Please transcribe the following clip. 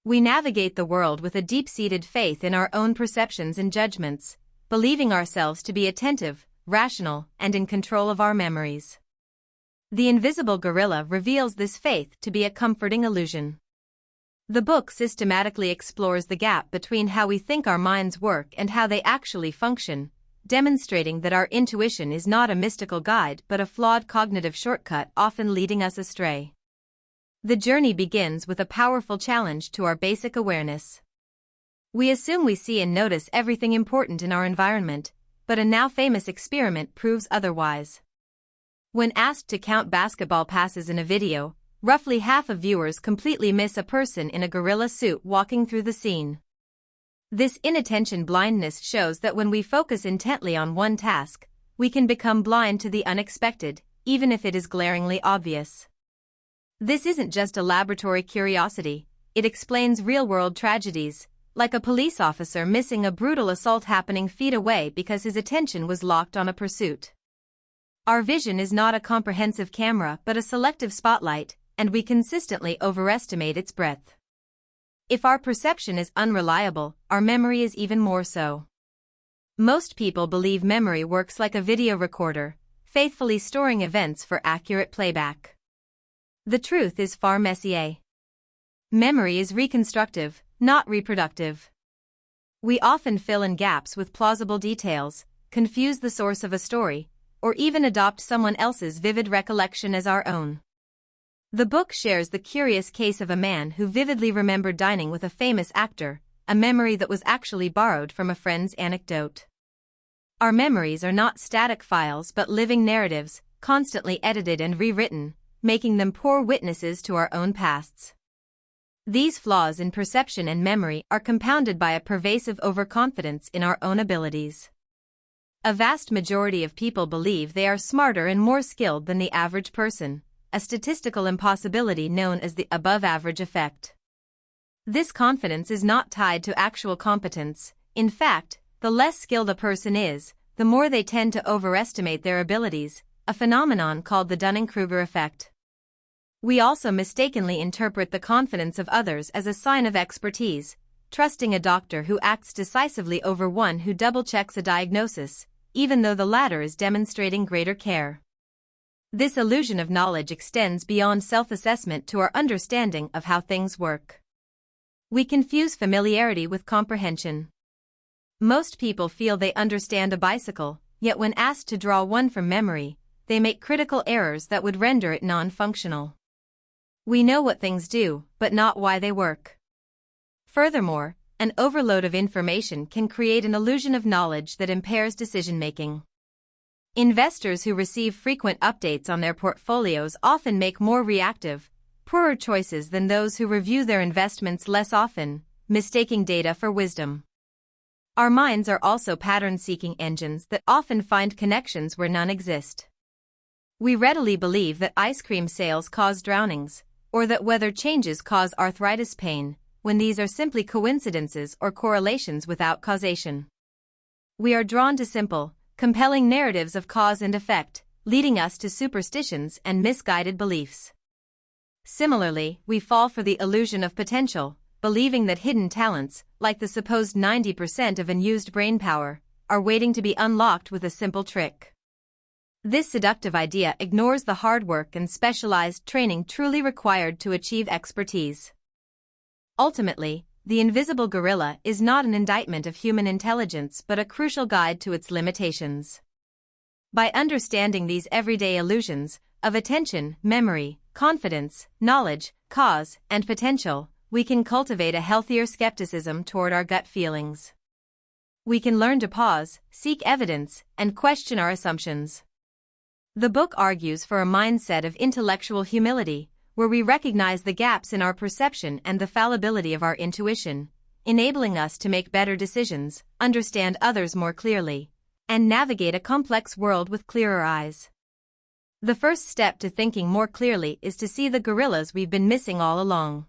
We navigate the world with a deep-seated faith in our own perceptions and judgments, believing ourselves to be attentive, rational, and in control of our memories. The Invisible Gorilla reveals this faith to be a comforting illusion. The book systematically explores the gap between how we think our minds work and how they actually function, demonstrating that our intuition is not a mystical guide but a flawed cognitive shortcut often leading us astray. The journey begins with a powerful challenge to our basic awareness. We assume we see and notice everything important in our environment, but a now-famous experiment proves otherwise. When asked to count basketball passes in a video, roughly half of viewers completely miss a person in a gorilla suit walking through the scene. This inattention blindness shows that when we focus intently on one task, we can become blind to the unexpected, even if it is glaringly obvious. This isn't just a laboratory curiosity, it explains real-world tragedies, like a police officer missing a brutal assault happening feet away because his attention was locked on a pursuit. Our vision is not a comprehensive camera but a selective spotlight, and we consistently overestimate its breadth. If our perception is unreliable, our memory is even more so. Most people believe memory works like a video recorder, faithfully storing events for accurate playback. The truth is far messier. Memory is reconstructive, not reproductive. We often fill in gaps with plausible details, confuse the source of a story, or even adopt someone else's vivid recollection as our own. The book shares the curious case of a man who vividly remembered dining with a famous actor, a memory that was actually borrowed from a friend's anecdote. Our memories are not static files but living narratives, constantly edited and rewritten, making them poor witnesses to our own pasts. These flaws in perception and memory are compounded by a pervasive overconfidence in our own abilities. A vast majority of people believe they are smarter and more skilled than the average person, a statistical impossibility known as the above-average effect. This confidence is not tied to actual competence. In fact, the less skilled a person is, the more they tend to overestimate their abilities, a phenomenon called the Dunning-Kruger effect. We also mistakenly interpret the confidence of others as a sign of expertise, trusting a doctor who acts decisively over one who double-checks a diagnosis, even though the latter is demonstrating greater care. This illusion of knowledge extends beyond self-assessment to our understanding of how things work. We confuse familiarity with comprehension. Most people feel they understand a bicycle, yet when asked to draw one from memory, they make critical errors that would render it non-functional. We know what things do, but not why they work. Furthermore, an overload of information can create an illusion of knowledge that impairs decision-making. Investors who receive frequent updates on their portfolios often make more reactive, poorer choices than those who review their investments less often, mistaking data for wisdom. Our minds are also pattern-seeking engines that often find connections where none exist. We readily believe that ice cream sales cause drownings, or that weather changes cause arthritis pain, when these are simply coincidences or correlations without causation. We are drawn to simple, compelling narratives of cause and effect, leading us to superstitions and misguided beliefs. Similarly, we fall for the illusion of potential, believing that hidden talents, like the supposed 90% of unused brainpower, are waiting to be unlocked with a simple trick. This seductive idea ignores the hard work and specialized training truly required to achieve expertise. Ultimately, the Invisible Gorilla is not an indictment of human intelligence but a crucial guide to its limitations. By understanding these everyday illusions of attention, memory, confidence, knowledge, cause, and potential, we can cultivate a healthier skepticism toward our gut feelings. We can learn to pause, seek evidence, and question our assumptions. The book argues for a mindset of intellectual humility, where we recognize the gaps in our perception and the fallibility of our intuition, enabling us to make better decisions, understand others more clearly, and navigate a complex world with clearer eyes. The first step to thinking more clearly is to see the gorillas we've been missing all along.